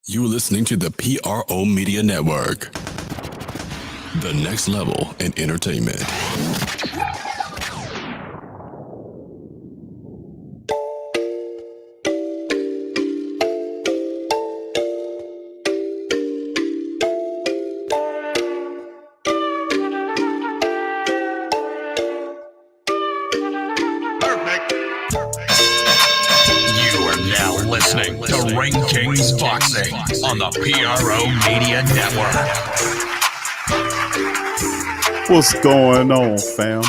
You're listening to the PRO Media Network, the next level in entertainment. Listening to Ring Kings Boxing on the PRO Media Network. What's going on, fam?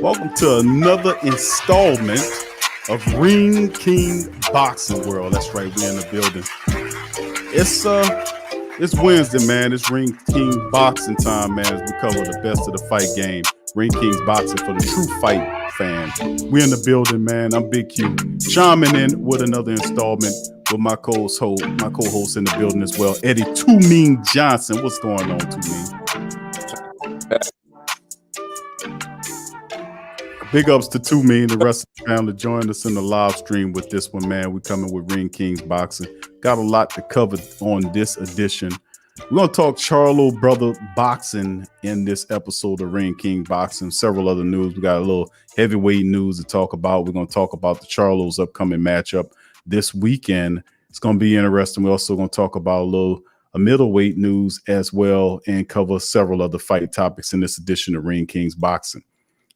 Welcome to another installment of Ring King Boxing World. That's right, we're in the building. It's Wednesday, man. It's Ring King Boxing time, man, as we cover the best of the fight game. Ring King's Boxing for the true fight fan. We're in the building, man. I'm Big Q, chiming in with another installment with my co-host in the building as well, Eddie Too Mean Johnson. What's going on, Too Mean? Big ups to Too Mean, the rest of the family joined us in the live stream with this one, man. We're coming with Ring King's Boxing. Got a lot to cover on this edition. We're going to talk Charlo Brother boxing in this episode of Ring King Boxing. Several other news. We got a little heavyweight news to talk about. We're going to talk about the Charlo's upcoming matchup this weekend. It's going to be interesting. We're also going to talk about a middleweight news as well and cover several other fight topics in this edition of Ring King's Boxing.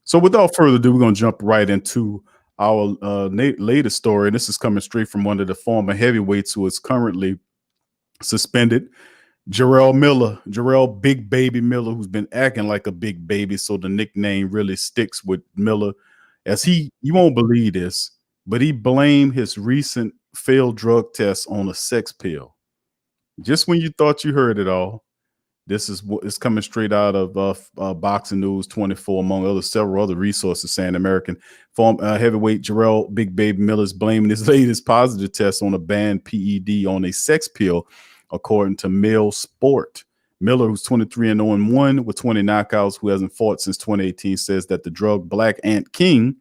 So without further ado, we're going to jump right into our latest story. And this is coming straight from one of the former heavyweights who is currently suspended. Jarrell Miller, Jarrell Big Baby Miller, who's been acting like a big baby, so the nickname really sticks with Miller. You won't believe this, but he blamed his recent failed drug test on a sex pill. Just when you thought you heard it all, this is what is coming straight out of Boxing News 24, among several other resources, saying American heavyweight Jarrell Big Baby Miller is blaming his latest positive test on a banned PED on a sex pill, according to Mail Sport. Miller, who's 23-0-1 with 20 knockouts, who hasn't fought since 2018, says that the drug Black Ant King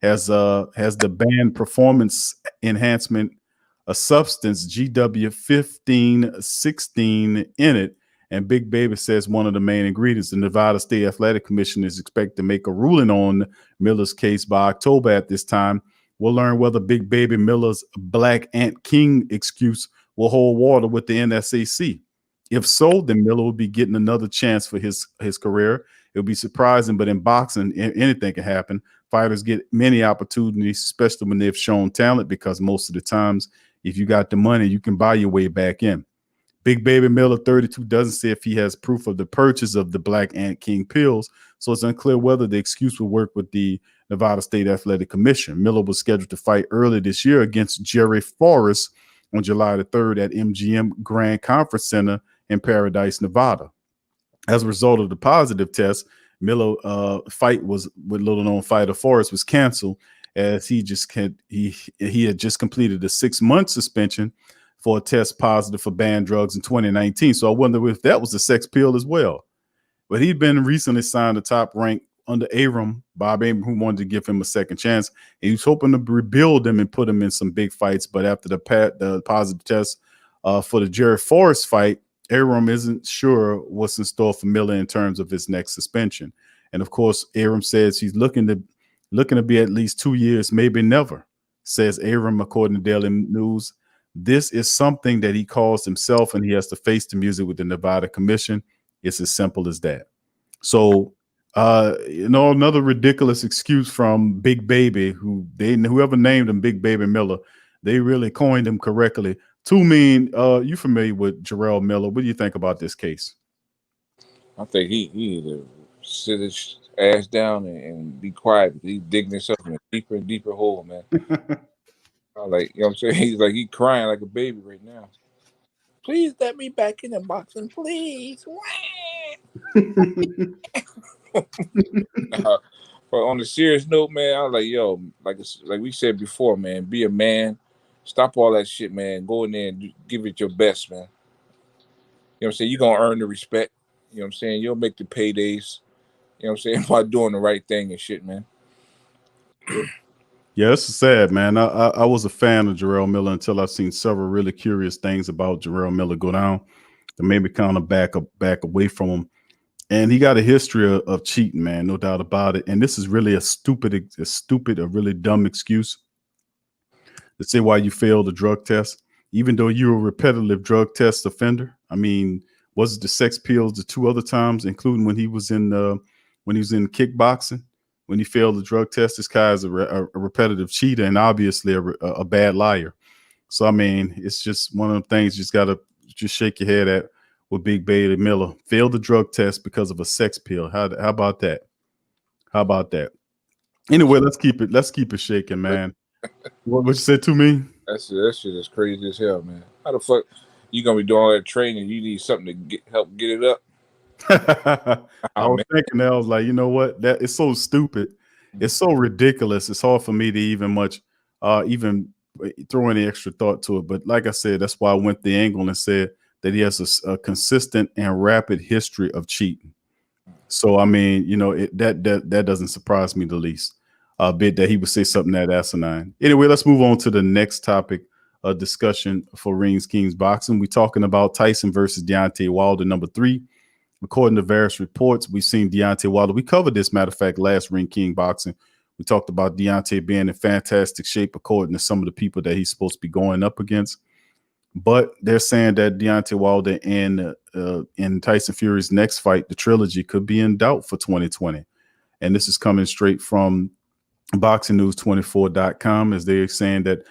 has the banned performance enhancement, a substance GW1516 in it. And Big Baby says one of the main ingredients. The Nevada State Athletic Commission is expected to make a ruling on Miller's case by October. At this time, we'll learn whether Big Baby Miller's Black Ant King excuse will hold water with the NSAC. If so, then Miller will be getting another chance for his career. It'll be surprising, but in boxing, anything can happen. Fighters get many opportunities, especially when they've shown talent, because most of the times, if you got the money, you can buy your way back in. Big Baby Miller, 32, doesn't say if he has proof of the purchase of the Black Ant King pills, so it's unclear whether the excuse will work with the Nevada State Athletic Commission. Miller was scheduled to fight early this year against Jerry Forrest on July the 3rd at MGM Grand Conference Center in Paradise, Nevada. As a result of the positive test, Miller fight was with little-known fighter Forrest was canceled, as he had just completed a 6-month suspension for a test positive for banned drugs in 2019. So I wonder if that was a sex pill as well. But he'd been recently signed to top rank under Bob Arum, who wanted to give him a second chance. And he was hoping to rebuild him and put him in some big fights. But after the positive test for the Jerry Forrest fight, Arum isn't sure what's in store for Miller in terms of his next suspension. And of course, Arum says he's looking to be at least 2 years, maybe never, says Arum, according to Daily News. This is something that he calls himself, and he has to face the music with the Nevada Commission. It's as simple as that. So, another ridiculous excuse from Big Baby, whoever named him Big Baby Miller, they really coined him correctly. Too Mean, you familiar with Jarrell Miller? What do you think about this case? I think he need to sit his ass down and be quiet. He's digging himself in a deeper and deeper hole, man. Like, you know what I'm saying? He's crying like a baby right now. Please let me back in the boxing, please. But on a serious note, man, I was like, yo, like we said before, man, be a man. Stop all that shit, man. Go in there and give it your best, man. You know what I'm saying? You're going to earn the respect. You know what I'm saying? You'll make the paydays. You know what I'm saying? By doing the right thing and shit, man. Yeah, it's sad, man. I was a fan of Jarrell Miller until I seen several really curious things about Jarrell Miller go down that made me kind of back away from him. And he got a history of cheating, man, no doubt about it. And this is really a really dumb excuse to say why you failed a drug test, even though you're a repetitive drug test offender. I mean, was it the sex pills the two other times, including when he was in kickboxing, when he failed the drug test? This guy is a repetitive cheater and obviously a bad liar. So I mean, it's just one of the things you just gotta just shake your head at with Big Baby Miller. Failed the drug test because of a sex pill. How about that? How about that? Anyway, let's keep it shaking, man. What you said to me? That shit is crazy as hell, man. How the fuck you gonna be doing all that training? You need something to help get it up. I was thinking that. I was like, you know what? That is so stupid. It's so ridiculous. It's hard for me to even throw any extra thought to it. But like I said, that's why I went the angle and said that he has a consistent and rapid history of cheating. So I mean, you know, that doesn't surprise me the least a bit that he would say something that asinine. Anyway, let's move on to the next topic of discussion for Rings Kings Boxing. We're talking about Tyson versus Deontay Wilder, number 3. According to various reports, we've seen Deontay Wilder. We covered this, matter of fact, last Ring King Boxing. We talked about Deontay being in fantastic shape according to some of the people that he's supposed to be going up against. But they're saying that Deontay Wilder and Tyson Fury's next fight, the trilogy, could be in doubt for 2020. And this is coming straight from BoxingNews24.com, as they're saying that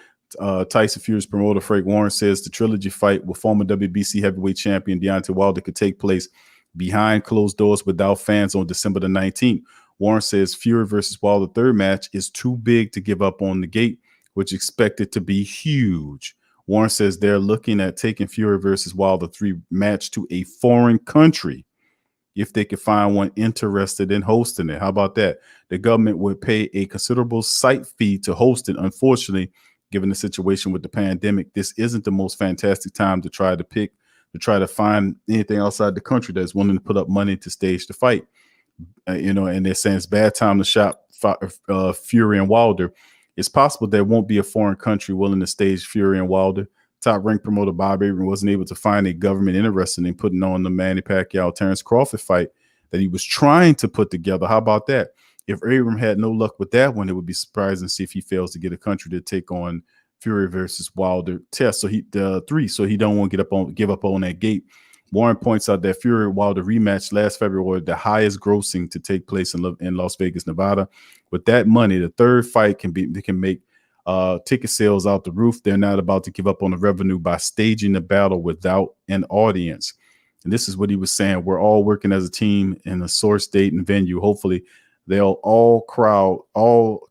Tyson Fury's promoter, Frank Warren, says the trilogy fight with former WBC heavyweight champion Deontay Wilder could take place behind closed doors without fans on December the 19th. Warren says Fury versus Wilder third match is too big to give up on the gate, which is expected to be huge. Warren says they're looking at taking Fury versus Wilder 3 match to a foreign country if they could find one interested in hosting it. How about that? The government would pay a considerable site fee to host it. Unfortunately, given the situation with the pandemic, this isn't the most fantastic time to try to find anything outside the country that's willing to put up money to stage the fight. And they're saying it's bad time to shop Fury and Wilder. It's possible there won't be a foreign country willing to stage Fury and Wilder. Top ranked promoter Bob Abrams wasn't able to find a government interested in putting on the Manny Pacquiao Terrence Crawford fight that he was trying to put together. How about that? If Abrams had no luck with that one, it would be surprising to see if he fails to get a country to take on Fury versus Wilder test. So he don't want to give up on that gate. Warren points out that Fury Wilder rematch last February, the highest grossing to take place in Las Vegas, Nevada. With that money, the third fight can make ticket sales out the roof. They're not about to give up on the revenue by staging the battle without an audience. And this is what he was saying. We're all working as a team in a source, date, and venue. Hopefully, they'll all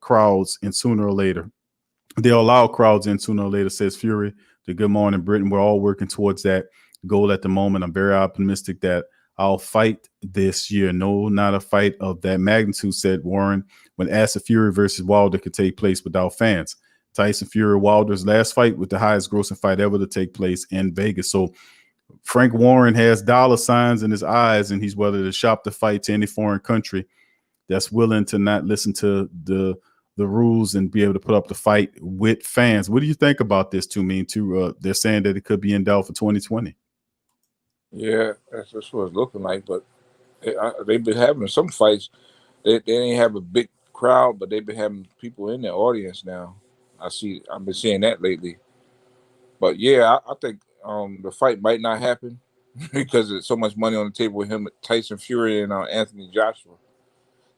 crowds in sooner or later. They'll allow crowds in sooner or later, says Fury to Good Morning Britain. We're all working towards that goal at the moment. I'm very optimistic that I'll fight this year. No, not a fight of that magnitude, said Warren, when asked if Fury versus Wilder could take place without fans. Tyson Fury Wilder's last fight with the highest grossing fight ever to take place in Vegas. So Frank Warren has dollar signs in his eyes, and he's willing to shop the fight to any foreign country that's willing to not listen to the rules and be able to put up the fight with fans. What do you think about this? They're saying that it could be in doubt for 2020. Yeah, that's what it's looking like. But they've been having some fights. They ain't have a big crowd, but they've been having people in the audience now. I've been seeing that lately. But yeah, I think the fight might not happen because there's so much money on the table with him, Tyson Fury, and Anthony Joshua.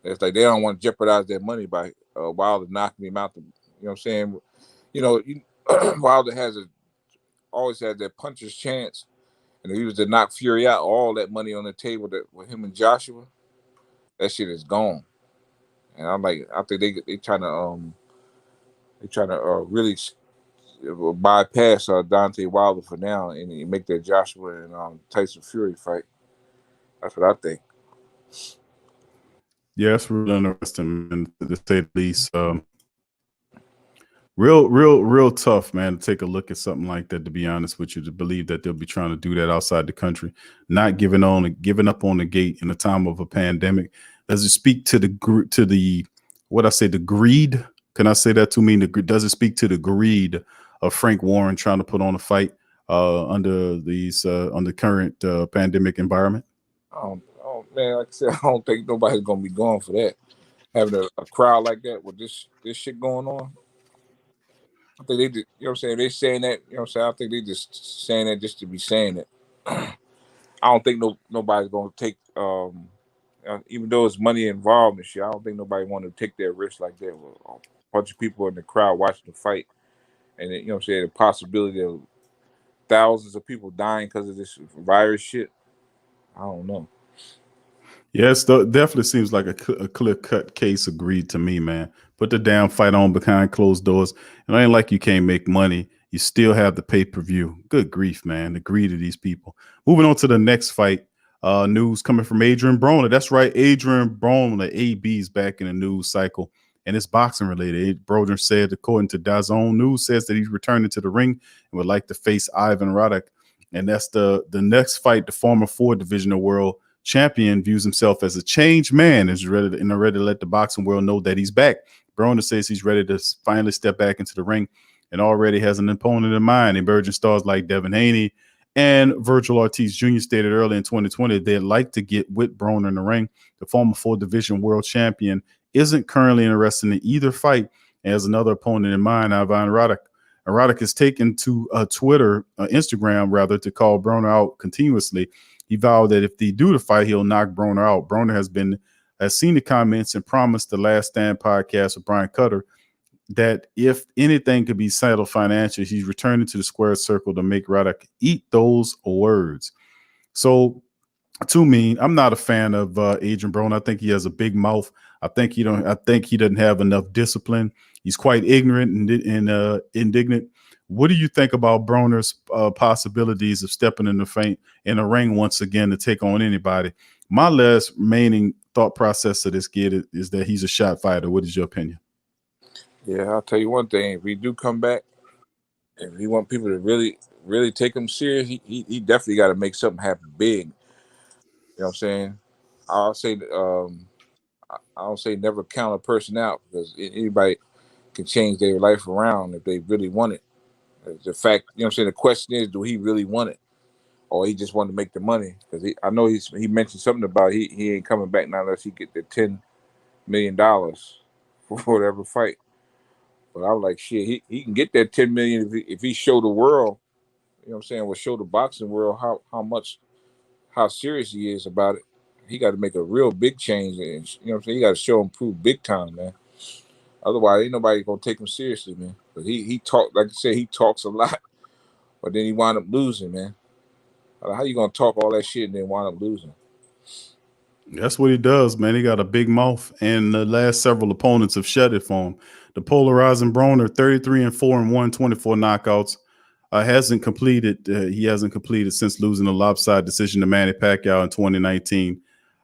It's like they don't want to jeopardize their money by Wilder knocking him out. You know what I'm saying? Wilder always had that puncher's chance, and if he was to knock Fury out, all that money on the table with him and Joshua, that shit is gone. And I'm like, I think they trying to really bypass Deontay Wilder for now and make that Joshua and Tyson Fury fight. That's what I think. Yeah, it's really interesting, man, to say the least. Real tough, man, to take a look at something like that, to be honest with you, to believe that they'll be trying to do that outside the country, not giving up on the gate in the time of a pandemic. Does it speak to the greed Can I say that to me? Does it speak to the greed of Frank Warren trying to put on a fight under current pandemic environment? Oh man, like I said, I don't think nobody's gonna be going for that. Having a crowd like that with this shit going on. I think they did, you know what I'm saying? They saying that, you know what I'm saying? I think they just saying that just to be saying it. I don't think nobody's gonna take even though it's money involved and shit, I don't think nobody want to take that risk like that with a bunch of people in the crowd watching the fight. And you know what I'm saying, the possibility of thousands of people dying because of this virus shit. I don't know. Yes, definitely seems like a clear-cut case of greed to me, man. Put the damn fight on behind closed doors. And it ain't like you can't make money. You still have the pay-per-view. Good grief, man. The greed of these people. Moving on to the next fight. News coming from Adrien Broner. That's right. Adrien Broner, AB's back in the news cycle. And it's boxing related. Broner said, according to DAZN News, says that he's returning to the ring and would like to face Ivan Radek. And that's the next fight. The former 4 divisional world champion views himself as a changed man, is ready to let the boxing world know that he's back. Broner says he's ready to finally step back into the ring and already has an opponent in mind. Emerging stars like Devin Haney and Virgil Ortiz Jr. stated early in 2020 they'd like to get with Broner in the ring. The former 4 division world champion isn't currently interested in either fight and has another opponent in mind, Ivan Radek. Radek has taken to Instagram rather, to call Broner out continuously. He vowed that if they do the fight, he'll knock Broner out. Broner has seen the comments and promised the Last Stand podcast with Brian Cutter that if anything could be settled financially, he's returning to the square circle to make Radek eat those words. So, to me, I'm not a fan of Adrien Broner. I think he has a big mouth. I think he doesn't have enough discipline. He's quite ignorant and indignant. What do you think about Broner's possibilities of stepping in the ring once again to take on anybody? My last remaining thought process of this kid is that he's a shot fighter. What is your opinion? Yeah, I'll tell you one thing. If he do come back, if he want people to really, really take him serious, he definitely got to make something happen big. You know what I'm saying? I'll say I don't say never count a person out, because anybody can change their life around if they really want it. The fact, you know what I'm saying, the question is, do he really want it? Or he just wanted to make the money? Because I know he mentioned something about he ain't coming back now unless he get the $10 million for whatever fight. But I was like, shit, he can get that $10 million if he show the world, you know what I'm saying, will show the boxing world how serious he is about it. He got to make a real big change, and you know what I'm saying, he got to show him prove big time, man. Otherwise, ain't nobody gonna take him seriously, man. But he talk, like I said, he talks a lot, but then he wind up losing, man. How you gonna talk all that shit and then wind up losing? That's what he does, man. He got a big mouth, and the last several opponents have shut it for him. The polarizing Broner, 33-4-1, 24 knockouts. Hasn't completed. He hasn't completed since losing a lopsided decision to Manny Pacquiao in 2019.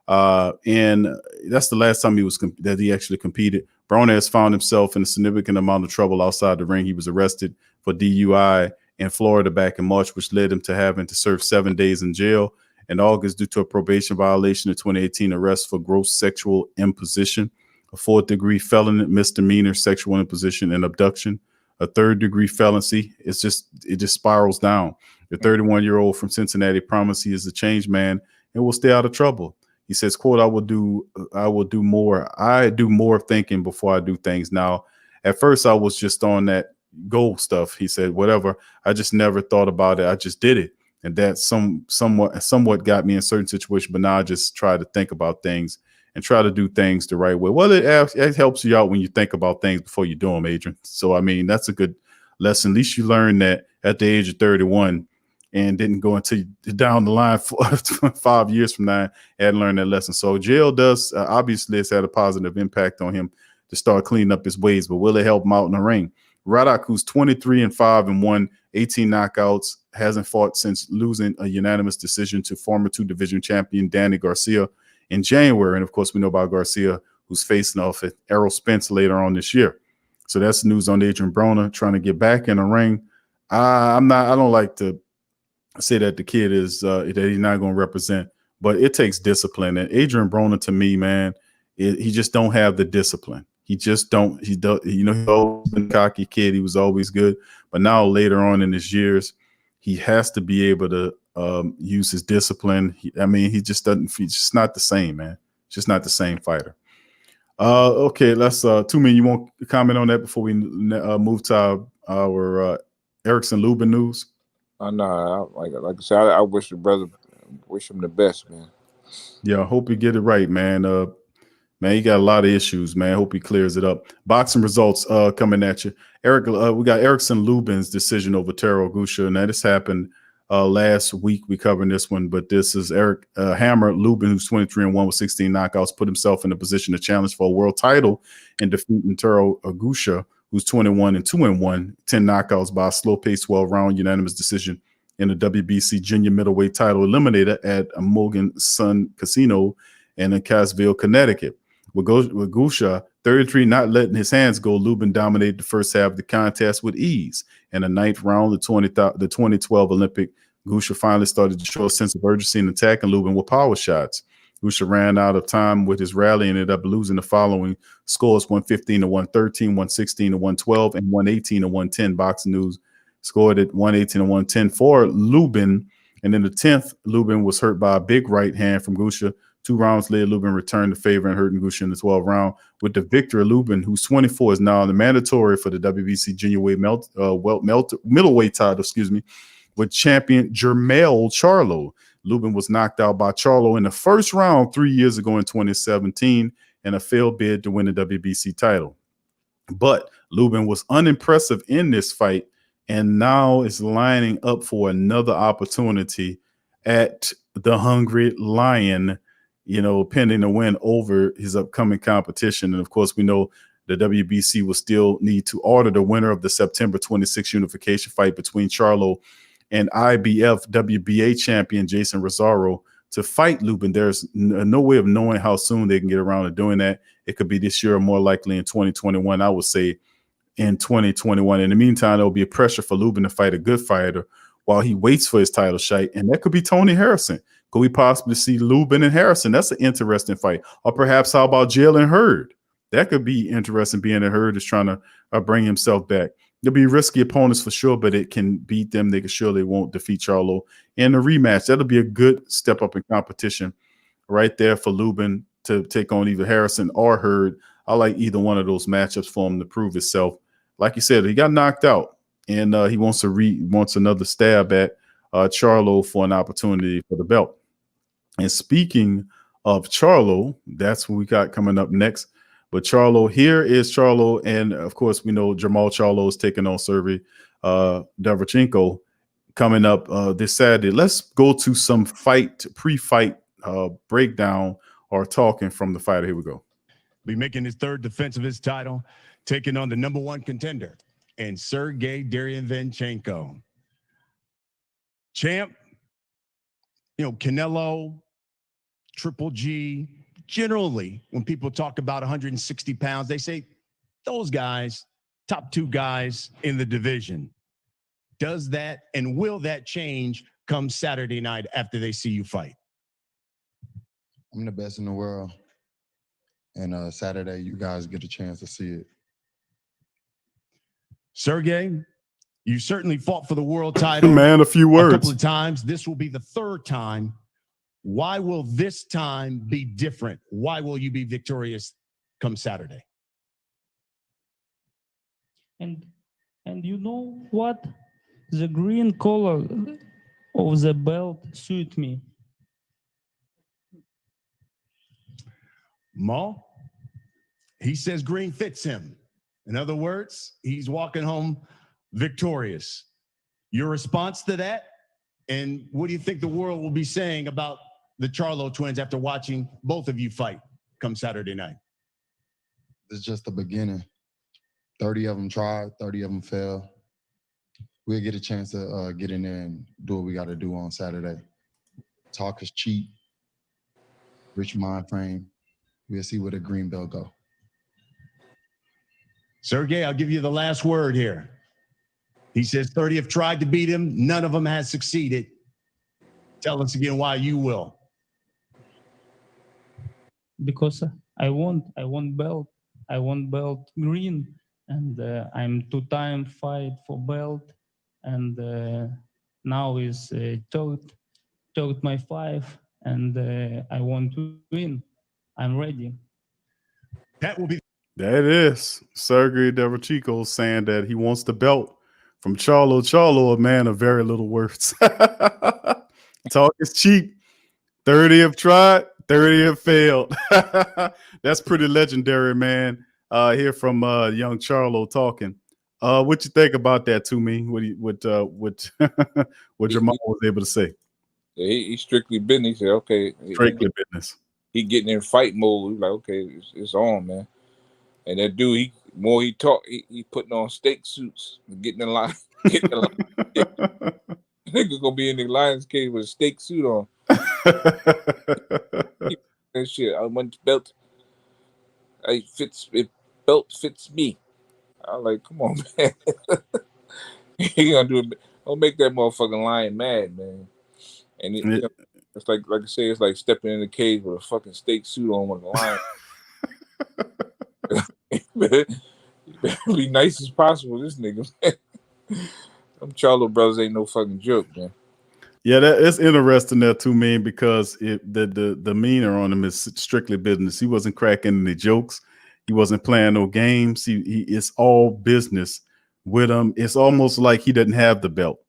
And that's the last time that he actually competed. Broner has found himself in a significant amount of trouble outside the ring. He was arrested for DUI in Florida back in March, which led him to having to serve 7 days in jail in August due to a probation violation, a 2018 arrest for gross sexual imposition, a 4th-degree felony, misdemeanor sexual imposition and abduction, a 3rd-degree felony. It just spirals down. The 31-year-old from Cincinnati promised he is a changed man and will stay out of trouble. He says, quote, I do more thinking before I do things now. At first, I was just on that goal stuff. He said, whatever. I just never thought about it. I just did it. And that somewhat got me in certain situations. But now I just try to think about things and try to do things the right way. Well, it helps you out when you think about things before you do them, Adrien. So, I mean, that's a good lesson. At least you learned that at the age of 31 and didn't go until down the line 5 years from now and learn that lesson. So jail does obviously has had a positive impact on him to start cleaning up his ways, but will it help him out in the ring? Radek, who's 23-5-1, 18 knockouts, hasn't fought since losing a unanimous decision to former 2-division champion Danny Garcia in January. And of course, we know about Garcia, who's facing off at Errol Spence later on this year. So that's news on Adrien Broner trying to get back in the ring. I don't like to say that the kid is that he's not going to represent, but it takes discipline. And Adrien Broner, to me, man, he just don't have the discipline. He just don't. He does. He's always been a cocky kid. He was always good, but now later on in his years, he has to be able to use his discipline. He just doesn't. He's just not the same, man. Just not the same fighter. Okay, let's. Two-Man, you want to comment on that before we move to our Erickson Lubin news? No, like I said, I wish him the best, man. Yeah, I hope you get it right, man. Man, he got a lot of issues, man. Hope he clears it up. Boxing results coming at you. We got Erickson Lubin's decision over Taro Gusha. Now, this happened last week. We covered this one, but this is Eric Hammer Lubin, who's 23-1 with 16 knockouts, put himself in a position to challenge for a world title in defeating Taro Gusha, who's 21-2-1, 10 knockouts by a slow-paced 12-round unanimous decision in the WBC junior middleweight title eliminator at a Morgan Sun Casino in Cassville, Connecticut. With Gusha 33 not letting his hands go, Lubin dominated the first half of the contest with ease. In the ninth round, the 2012 Olympic, Gusha finally started to show a sense of urgency in attacking Lubin with power shots. Gusha ran out of time with his rally and ended up losing the following scores: 115-113, 116-112, and 118-110. Boxing News scored at 118-110 for Lubin. And in the 10th, Lubin was hurt by a big right hand from Gusha. 2 rounds later, Lubin returned the favor and hurting Gusha in the 12th round. With the victor, Lubin, who's 24, is now the mandatory for the WBC junior middleweight title, with champion Jarrell Charlo. Lubin was knocked out by Charlo in the first round 3 years ago in 2017 in a failed bid to win the WBC title. But Lubin was unimpressive in this fight and now is lining up for another opportunity at the Hungry Lion, pending a win over his upcoming competition. And of course, we know the WBC will still need to order the winner of the September 26th unification fight between Charlo and IBF WBA champion Jason Rosaro to fight Lubin. There's no way of knowing how soon they can get around to doing that. It could be this year or more likely in 2021. I would say in 2021. In the meantime, there'll be a pressure for Lubin to fight a good fighter while he waits for his title shot, and that could be Tony Harrison. Could we possibly see Lubin and Harrison? That's an interesting fight. Or perhaps how about Jalen Hurd? That could be interesting, being that Hurd is trying to bring himself back. There'll be risky opponents for sure, but it can beat them. They surely won't defeat Charlo in the rematch. That'll be a good step up in competition right there for Lubin to take on either Harrison or Hurd. I like either one of those matchups for him to prove himself. Like you said, he got knocked out, and he wants another stab at Charlo for an opportunity for the belt. And speaking of Charlo, that's what we got coming up next. But Charlo, here is Charlo, and of course we know Jamal Charlo is taking on Sergey Derevchenko coming up this Saturday. Let's go to some pre-fight breakdown or talking from the fighter. Here we go. Be making his third defense of his title, taking on the #1 contender and Sergey Derevchenko. Champ, Canelo, Triple G. Generally, when people talk about 160 pounds, they say those guys, top 2 guys in the division. Does that and will that change come Saturday night after they see you fight? I'm the best in the world. And Saturday, you guys get a chance to see it. Sergey, you certainly fought for the world title. Man, a few words. A couple of times. This will be the 3rd time. Why will this time be different? Why will you be victorious come Saturday? And you know what? The green color of the belt suit me. Mo, he says green fits him. In other words, he's walking home victorious. Your response to that? And what do you think the world will be saying about the Charlo twins after watching both of you fight come Saturday night? It's just the beginning. 30 of them tried, 30 of them failed. We'll get a chance to get in there and do what we got to do on Saturday. Talk is cheap. Rich mind frame. We'll see where the green belt go. Sergey, I'll give you the last word here. He says 30 have tried to beat him. None of them has succeeded. Tell us again why you will. Because I want belt. I want belt green, and I'm 2-time fight for belt, and now is third my fight, and I want to win. I'm ready. That will be That is Sergey Derevchenko saying that he wants the belt from Charlo. Charlo, a man of very little words. Talk is cheap. 30 have tried, 30 have failed. That's pretty legendary, man. Here from young Charlo talking. What you think about that to me? What what Jamal was able to say? He strictly business. He said, okay, Strictly business. he getting in fight mode. He's like, okay, it's on, man. And that dude, he talk, he putting on steak suits, getting in line, getting in line. Nigga gonna be in the Lions cage with a steak suit on. And shit, I want the belt. Belt fits me. I'm like, come on, man. He gonna do it. Don't make that motherfucking lion mad, man. And it's like I say, it's like stepping in the cage with a fucking steak suit on with a lion. You better be nice as possible, this nigga, man. Them Charlo brothers ain't no fucking joke, man. Yeah, that is interesting there too, man, because the demeanor on him is strictly business. He wasn't cracking any jokes. He wasn't playing no games. It's all business with him. It's almost like he doesn't have the belt,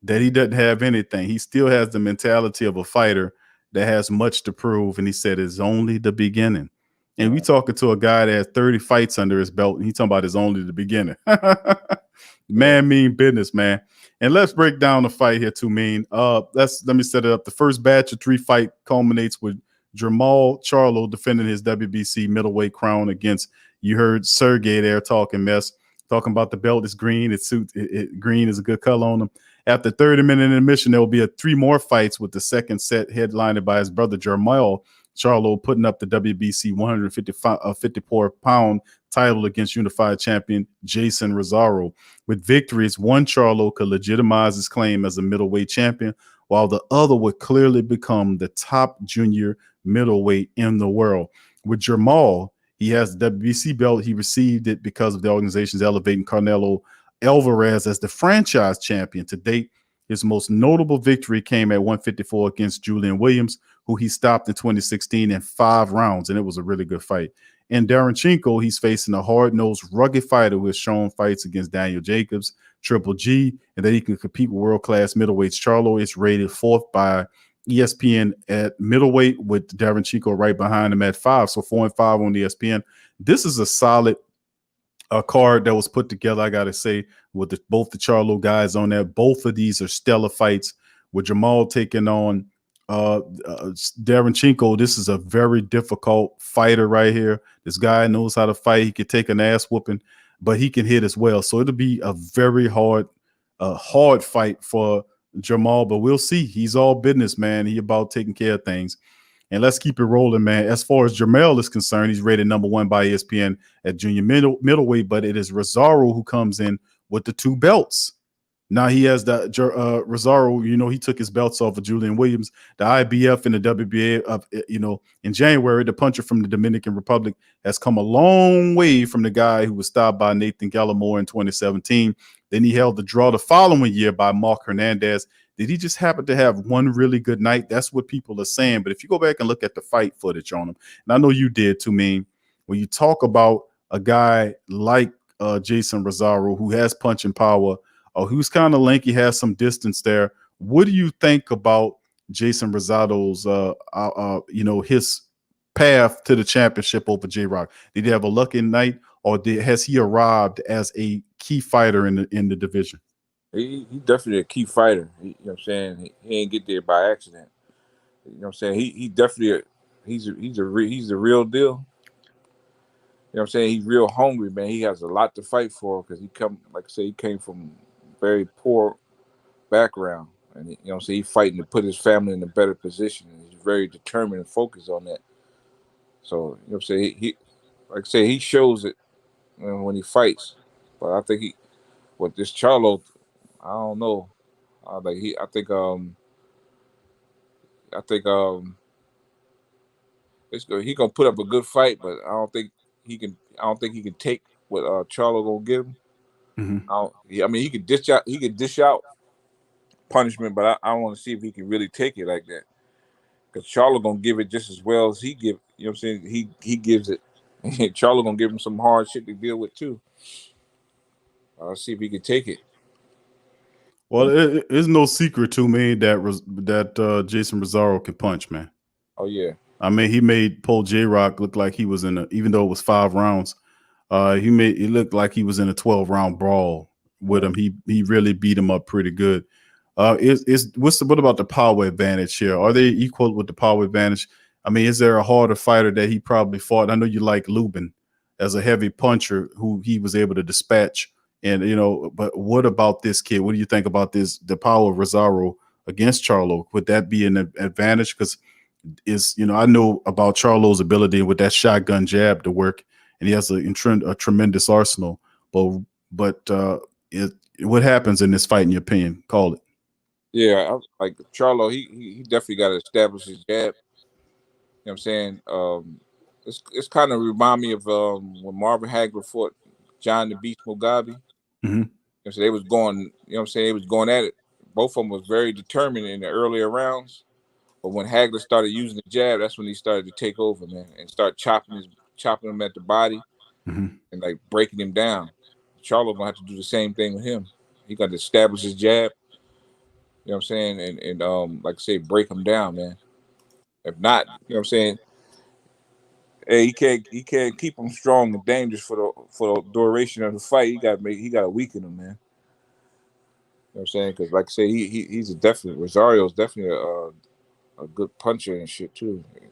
that he doesn't have anything. He still has the mentality of a fighter that has much to prove. And he said it's only the beginning. And we talking to a guy that has 30 fights under his belt, and he talking about it's only the beginning. Man, mean business, man. And let's break down the fight here too, mean. Let me set it up. The first batch of 3 fight culminates with Jermall Charlo defending his WBC middleweight crown against, you heard Sergey there talking about the belt is green. Green is a good color on him. After 30-minute intermission, there will be 3 more fights, with the second set headlined by his brother Jarrell Charlo putting up the WBC 154-pound title against unified champion Jason Rosaro. With victories, one Charlo could legitimize his claim as a middleweight champion, while the other would clearly become the top junior middleweight in the world. With Jermall, he has the WBC belt. He received it because of the organization's elevating Canelo Alvarez as the franchise champion. To date, his most notable victory came at 154 against Julian Williams, who he stopped in 2016 in 5 rounds, and it was a really good fight. In Derevchenko, he's facing a hard-nosed, rugged fighter who has shown fights against Daniel Jacobs, Triple G, and that he can compete with world-class middleweights. Charlo is rated 4th by ESPN at middleweight, with Derevchenko right behind him at 5, so 4 and 5 on ESPN. This is a solid card that was put together, I gotta say, with both the Charlo guys on there. Both of these are stellar fights, with Jamal taking on Derevchenko. This is a very difficult fighter right here. This guy knows how to fight. He can take an ass whooping, but he can hit as well. So it'll be a very hard fight for Jamal, but we'll see. He's all business, man. He about taking care of things. And let's keep it rolling, man. As far as Jarrell is concerned, he's rated number 1 by ESPN at junior middleweight, but it is Rosaro who comes in with the 2 belts. Now he has the Rosaro, he took his belts off of Julian Williams, the IBF and the WBA in January. The puncher from the Dominican Republic has come a long way from the guy who was stopped by Nathan Gallimore in 2017. Then he held the draw the following year by Mark Hernandez. Did he just happen to have one really good night? That's what people are saying. But if you go back and look at the fight footage on him, and I know you did too, mean, when you talk about a guy like Jason Rosaro, who has punching power, who's kind of lanky, has some distance there, what do you think about Jason Rosaro's, his path to the championship over J-Rock? Did he have a lucky night, or has he arrived as a key fighter in the division? He definitely a key fighter. You know what I'm saying? He ain't get there by accident. You know what I'm saying? He definitely he's the real deal. You know what I'm saying? He's real hungry, man. He has a lot to fight for, because he came from very poor background, and you know what I'm saying, he's fighting to put his family in a better position, and he's very determined and focused on that. So, you know what I'm saying, he shows it when he fights. But I think with this Charlo, I don't know. I think it's good. He gonna put up a good fight, but I don't think don't think he can take what Charlo gonna give him. Mm-hmm. I mean, he could dish out punishment, but I want to see if he can really take it like that. Because Charlo gonna give it just as well as he give. You know what I'm saying? He gives it. Charlo gonna give him some hard shit to deal with too. I'll see if he can take it. Well, it's no secret to me that Jason Rosario can punch, man. Oh yeah. I mean, he made Paul J-Rock look like he was even though it was 5 rounds, it looked like he was in a 12-round brawl with him. He really beat him up pretty good. What about the power advantage here? Are they equal with the power advantage? I mean, is there a harder fighter that he probably fought? I know you like Lubin as a heavy puncher who he was able to dispatch. And, but what about this kid? What do you think about the power of Rosario against Charlo? Would that be an advantage? Because I know about Charlo's ability with that shotgun jab to work, and he has a tremendous arsenal. But what happens in this fight, in your opinion? Call it. Yeah, like Charlo, he definitely got to establish his jab. You know what I'm saying? It's kind of remind me of when Marvin Hagler fought John the Beast Mugabe. Mm-hmm. So they was going, you know what I'm saying? They was going at it. Both of them was very determined in the earlier rounds. But when Hagler started using the jab, that's when he started to take over, man, and start chopping him at the body and like breaking him down. Charlo gonna have to do the same thing with him. He got to establish his jab. You know what I'm saying? And like I say, break him down, man. If not, you know what I'm saying? Hey, he can't keep him strong and dangerous for the duration of the fight. He got to weaken him, man. You know what I'm saying? Because like I say, he's Rosario's definitely a good puncher and shit too. You know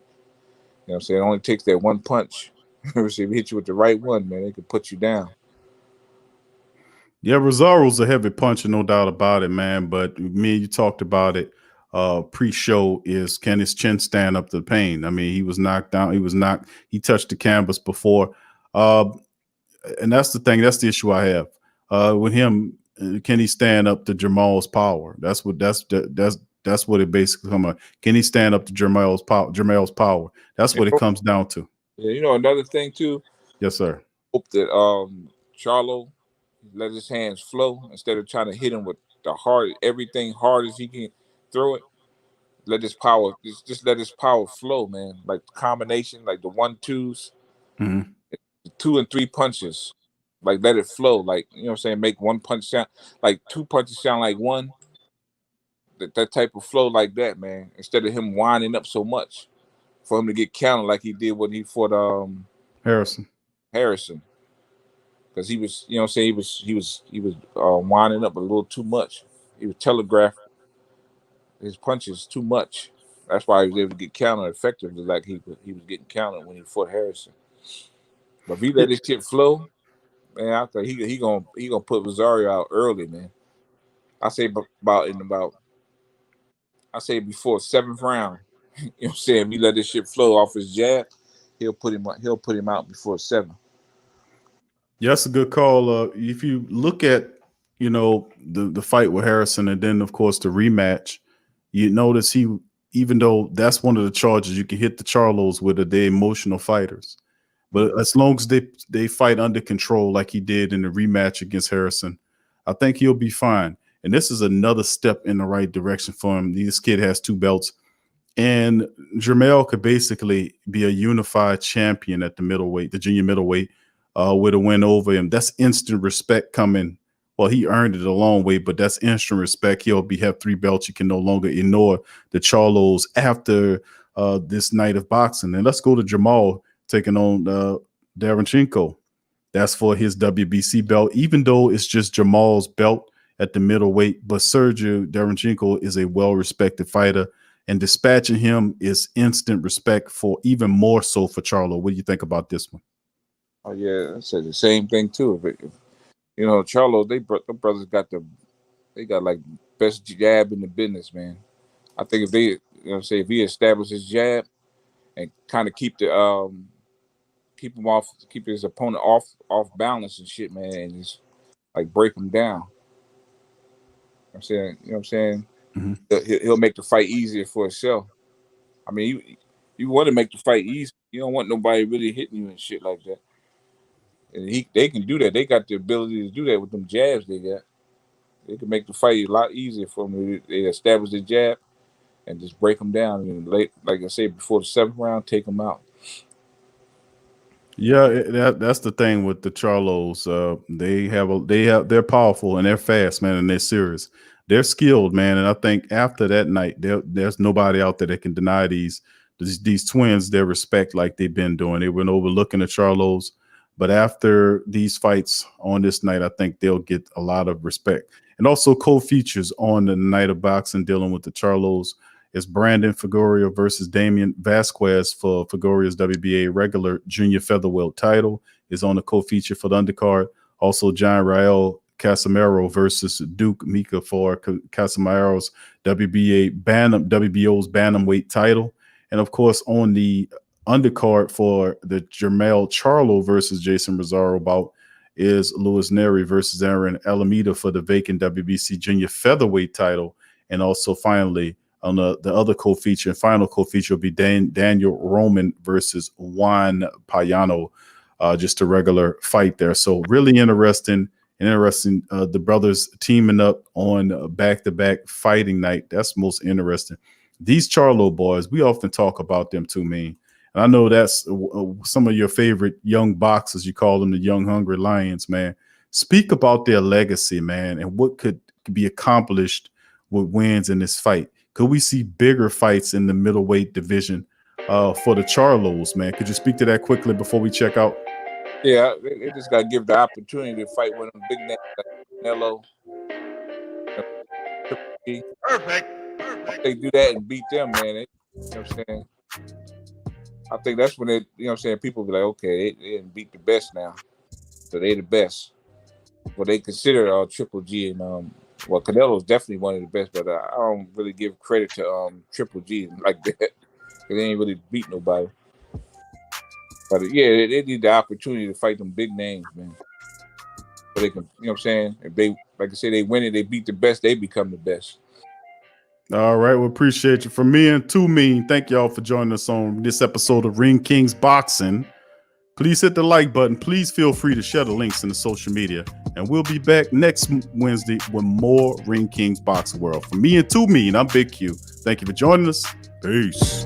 what I'm saying? It only takes that one punch. If he hit you with the right one, man, it could put you down. Yeah, Rosario's a heavy puncher, no doubt about it, man. But me and you talked about it pre-show is, can his chin stand up to the pain? I mean, he was knocked down. He touched the canvas before. And that's the thing. That's the issue I have with him. Can he stand up to Jamal's power? That's what it basically comes on. Can he stand up to Jamal's power? That's what it comes down to. Yeah, another thing too. Yes, sir. Hope that Charlo let his hands flow instead of trying to hit him with everything hard as he can throw it. Let his power just let his power flow, man. Like combination, like the 1-2s, 2 and 3 punches. Like let it flow. Like, you know what I'm saying? Make one punch sound like 2 punches sound like one. That type of flow like that, man. Instead of him winding up so much for him to get counted like he did when he fought Harrison. Because he was, you know what I'm saying, he was winding up a little too much. He was telegraphed his punches too much. That's why he was able to get counted effectively like he was getting counted when he fought Harrison. But if he let this shit flow, man, I think he gonna put Rosario out early, man. I say before 7th round. You know what I'm saying? If he let this shit flow off his jab, he'll put him out before 7. Yeah, that's a good call. If you look at, the fight with Harrison and then, of course, the rematch, you notice even though that's one of the charges, you can hit the Charlos with it, they're emotional fighters. But as long as they fight under control like he did in the rematch against Harrison, I think he'll be fine. And this is another step in the right direction for him. This kid has 2 belts. And Jermell could basically be a unified champion at the junior middleweight, with a win over him. That's instant respect coming. Well, he earned it a long way, but that's instant respect. He'll have 3 belts. You can no longer ignore the Charlos after this night of boxing. And let's go to Jamal taking on Daronchenko. That's for his WBC belt, even though it's just Jamal's belt at the middleweight. But Sergio Daronchenko is a well-respected fighter, and dispatching him is instant respect, for even more so for Charlo. What do you think about this one? Oh yeah, I said the same thing too. If Charlo, the brothers got like best jab in the business, man. I think if he establishes his jab and kind of keep his opponent off balance and shit, man, and just like break him down. You know what I'm saying? He'll make the fight easier for himself. I mean, you want to make the fight easy. You don't want nobody really hitting you and shit like that. And they can do that. They got the ability to do that with them jabs they got. They can make the fight a lot easier for them. They establish the jab and just break them down. And like I said, before the 7th round, take them out. Yeah, that's the thing with the Charlos. They're powerful and they're fast, man, and they're serious. They're skilled, man, and I think after that night, there's nobody out there that can deny these twins their respect like they've been doing. They've been overlooking the Charlos, but after these fights on this night, I think they'll get a lot of respect. And also co-features on the night of boxing dealing with the Charlos is Brandon Figueroa versus Damian Vasquez for Figueroa's WBA regular junior featherweight title is on the co-feature for the undercard. Also, Jarrell Casimiro versus Duke Mika for Casimiro's WBO's bantamweight title. And of course, on the undercard for the Jermell Charlo versus Jason Rosario bout is Luis Neri versus Aaron Alameda for the vacant WBC junior featherweight title. And also finally, on the other co-feature and final co-feature will be Daniel Roman versus Juan Payano, just a regular fight there. So really interesting. The brothers teaming up on back-to-back fighting night. That's most interesting. These Charlo boys, we often talk about them too, man. And I know that's some of your favorite young boxers. You call them the young hungry lions, man. Speak about their legacy, man, and what could be accomplished with wins in this fight. Could we see bigger fights in the middleweight division for the Charlos, man? Could you speak to that quickly before we check out? Yeah, they just got to give the opportunity to fight one of them big names like Canelo. Perfect. If they do that and beat them, man, you know what I'm saying? I think that's when people be like, okay, they didn't beat the best now. So they the best. Well, they consider Triple G and Canelo's definitely one of the best, but I don't really give credit to Triple G like that. They ain't really beat nobody. But yeah, they need the opportunity to fight them big names, man. So they can, you know what I'm saying? If they, like I say, they win it, they beat the best, they become the best. All right, we appreciate you. From me and to me, thank y'all for joining us on this episode of Ring Kings Boxing. Please hit the like button. Please feel free to share the links in the social media. And we'll be back next Wednesday with more Ring Kings Boxing World. From me and to me, and I'm Big Q. Thank you for joining us. Peace.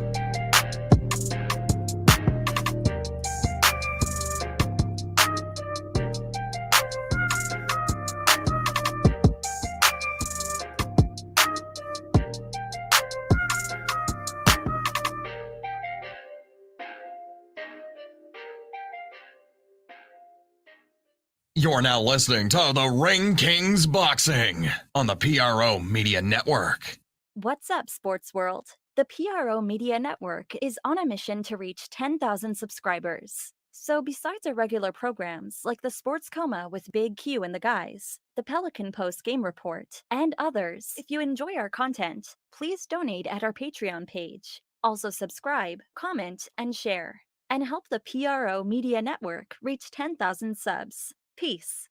You're now listening to the Ring Kings Boxing on the PRO Media Network. What's up, Sports World? The PRO Media Network is on a mission to reach 10,000 subscribers. So besides our regular programs like the Sports Coma with Big Q and the guys, the Pelican Post Game Report, and others, if you enjoy our content, please donate at our Patreon page. Also subscribe, comment, and share. And help the PRO Media Network reach 10,000 subs. Peace.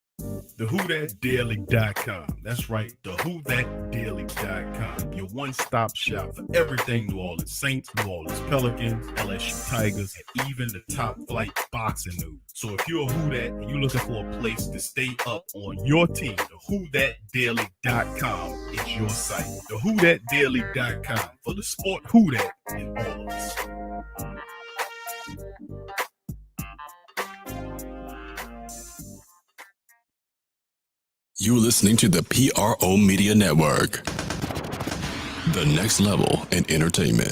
TheWhoThatDaily.com. That's right, TheWhoThatDaily.com. Your one-stop shop for everything New Orleans Saints, New Orleans Pelicans, LSU Tigers, and even the top flight boxing news. So if you're a Who That and you're looking for a place to stay up on your team, TheWhoThatDaily.com is your site. TheWhoThatDaily.com for the sport Who That in all of us. You're listening to the PRO Media Network. The next level in entertainment.